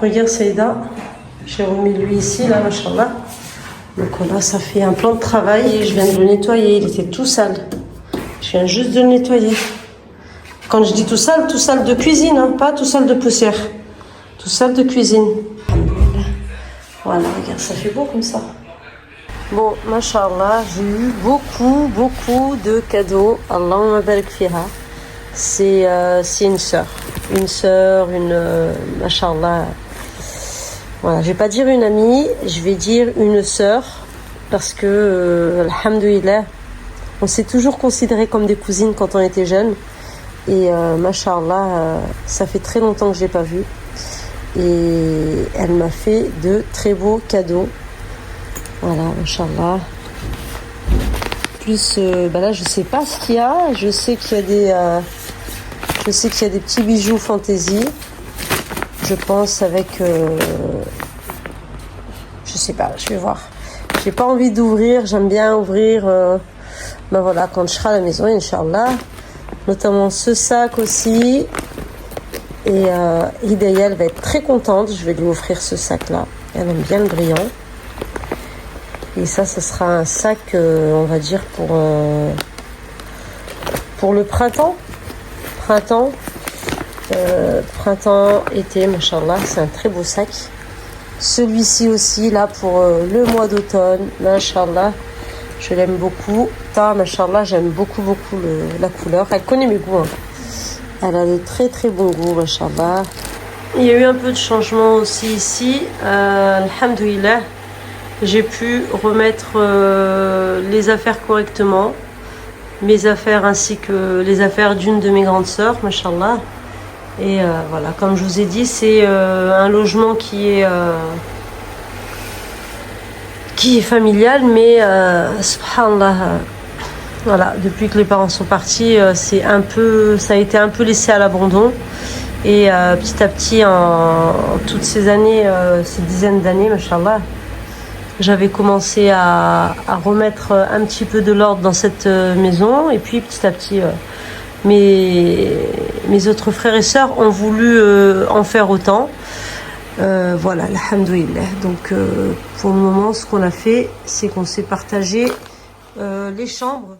Regarde Saïda, j'ai remis lui ici, là, machallah. Donc voilà, ça fait un plan de travail et je viens de le nettoyer. Il était tout sale. Je viens juste de le nettoyer. Quand je dis tout sale de cuisine, hein, pas tout sale de poussière. Tout sale de cuisine. Voilà, regarde, ça fait beau comme ça. Bon, machallah, j'ai eu beaucoup de cadeaux. Allahumma barik fiha. C'est une sœur. Machallah. Voilà, je vais pas dire une amie, je vais dire une sœur. Parce que, alhamdoulilah, on s'est toujours considéré comme des cousines quand on était jeunes. Et machallah, ça fait très longtemps que je l'ai pas vue. Et elle m'a fait de très beaux cadeaux. Voilà, machallah. Plus, là, je sais pas ce qu'il y a. Je sais qu'il y a des petits bijoux fantaisie. Je pense avec... je sais pas, je vais voir. J'ai pas envie d'ouvrir. J'aime bien ouvrir... voilà, quand je serai à la maison, Inch'Allah. Notamment ce sac aussi. Et Hidayah, elle va être très contente. Je vais lui offrir ce sac-là. Elle aime bien le brillant. Et ça, ce sera un sac, on va dire, pour le printemps. Printemps, été, machallah. C'est un très beau sac. Celui-ci aussi, là, pour le mois d'automne. Machallah. Je l'aime beaucoup. Machallah, j'aime beaucoup la couleur. Elle connaît mes goûts. Hein. Elle a de très bons goûts, machallah. Il y a eu un peu de changement aussi ici. Alhamdoulilah. J'ai pu remettre les affaires correctement. Mes affaires ainsi que les affaires d'une de mes grandes sœurs, machallah. Et voilà, comme je vous ai dit, c'est un logement qui est familial, mais subhanallah, voilà, depuis que les parents sont partis, ça a été un peu laissé à l'abandon. Et petit à petit, en toutes ces années, ces dizaines d'années, machallah, j'avais commencé à remettre un petit peu de l'ordre dans cette maison. Et puis petit à petit, mes autres frères et sœurs ont voulu en faire autant. Voilà, alhamdoulilah. Donc pour le moment, ce qu'on a fait, c'est qu'on s'est partagé les chambres.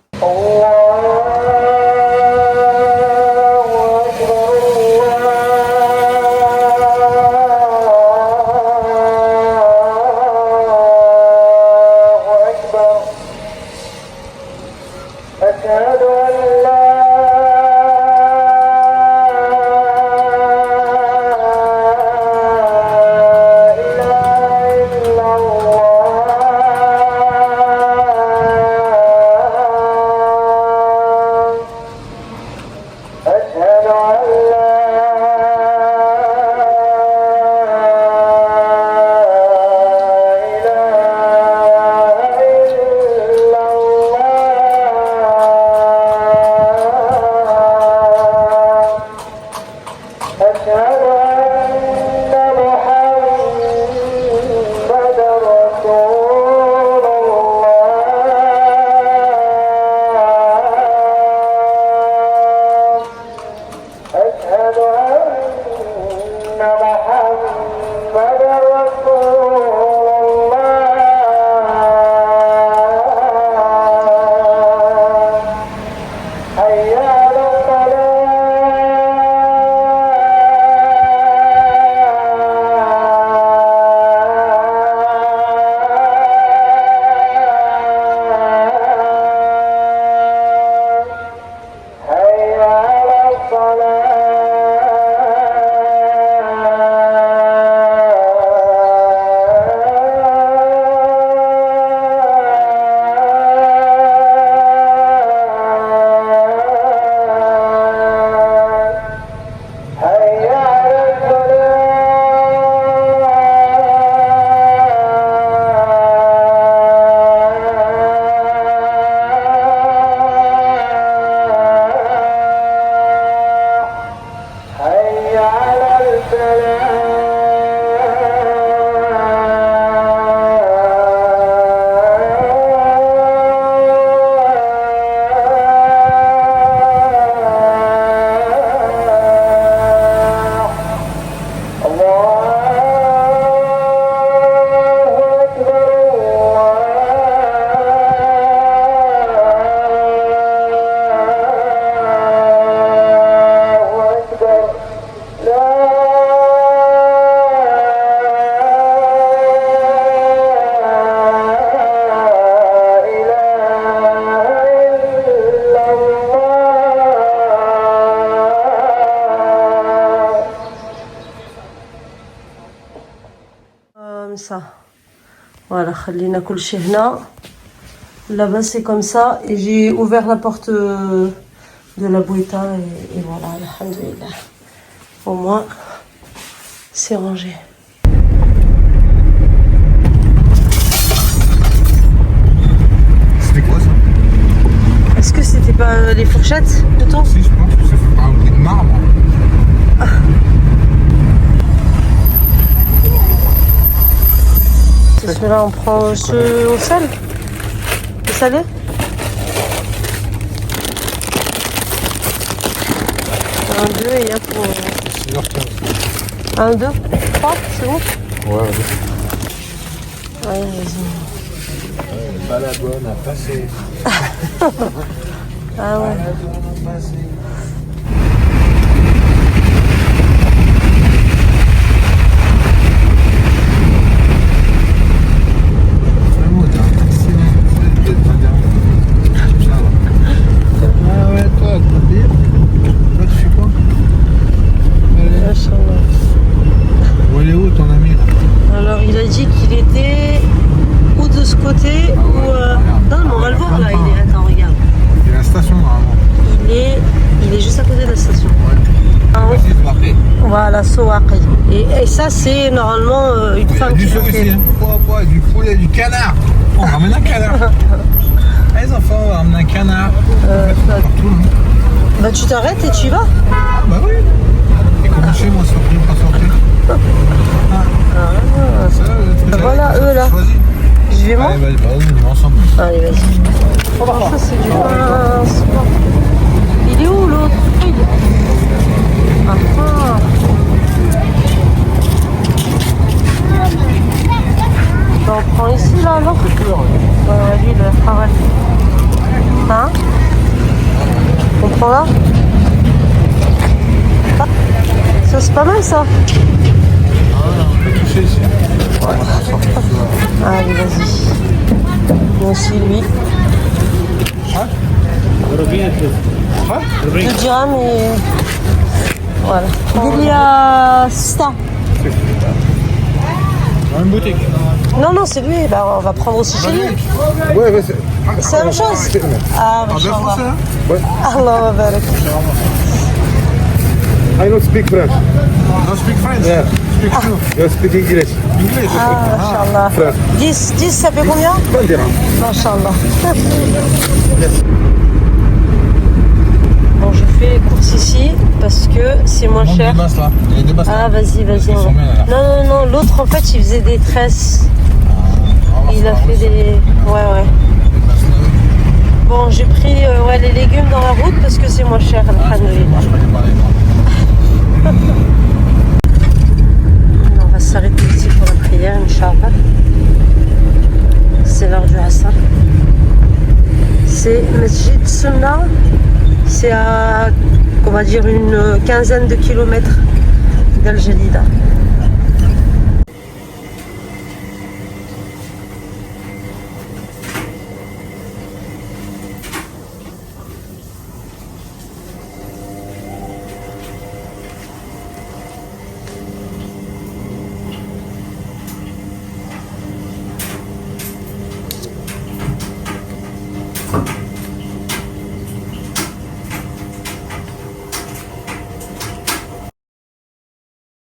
comme ça. Voilà, خلينا كل شيء هنا. Là-bas c'est comme ça et j'ai ouvert la porte de la boîte et voilà, alhamdoulilah. Au moins c'est rangé. C'était quoi ça? Est-ce que c'était pas les fourchettes plutôt? Si, je pense que c'est fait par un bruit de marbre. C'est celui-là, on prend ceux au sel? Le salé? Un, deux et hop. 6h15. 1, 2, 3, c'est bon? Ouais, Ouais, vas-y. pas la bonne à passer. Ah ouais. Pas la bonne à passer. Ah ouais, toi, toi, tu fais quoi? Machallah. Bon, elle est où ton ami là? Alors il a dit qu'il était ou de ce côté Ah ouais, ou regarde. non, mais on va le voir là. Il est. Attends, regarde. Il y a la station normalement. Il est juste à côté de la station. Ah oui. Vas-y, Zouaré. Voilà, Souaqi. Et ça c'est normalement une Il y a femme du qui feu l'a aussi, fait. hein. Du poulet, du canard. On ramène un canard. Les enfants, on ramène un canard. Partout. Hein. Bah tu t'arrêtes et tu y vas. Ah bah oui. Et comment chez moi, sortir, pas sortir. Ça, le truc Voilà, là, eux, là. choisis. Je vais moi. Allez, vas-y, bah, on y va ensemble. Allez, vas-y. Oh, ça c'est du pain. Il est où l'autre? Il est... Ah, ah. Bah, on prend ici là alors? Ouais, lui le travail. Hein? On prend là? Ah, ça c'est pas mal ça. On peut toucher ici. Allez, vas-y. Moi aussi, lui. 2 dirhams et... Voilà. Il y a ça. Dans une boutique. Non, non, c'est lui. Bah, on va prendre aussi chez lui. Ouais, ouais, C'est la même chose. Ah, bien français, machallah. hein? Allah wa barak. I don't speak French. No speak French. Yeah. Speak two. You speak English. English. Ah, machallah. Frère. 10, ça fait combien? 20 dirhams. Machallah. Bon, je fais les courses ici parce que c'est moins Monte cher. des basses là. Il y a des basses Ah, là. vas-y, vas-y. Ils sont bien, là. Non, non, non. L'autre, en fait, il faisait des tresses. Il a fait des... Ouais, ouais. Bon, j'ai pris ouais, les légumes dans la route parce que c'est moins cher. Alhamdoulilah. On va s'arrêter ici pour la prière, Inch'Allah. C'est l'heure du Asr. C'est Masjid Sunna. C'est à, on va dire, une quinzaine de kilomètres d'Al Jalila.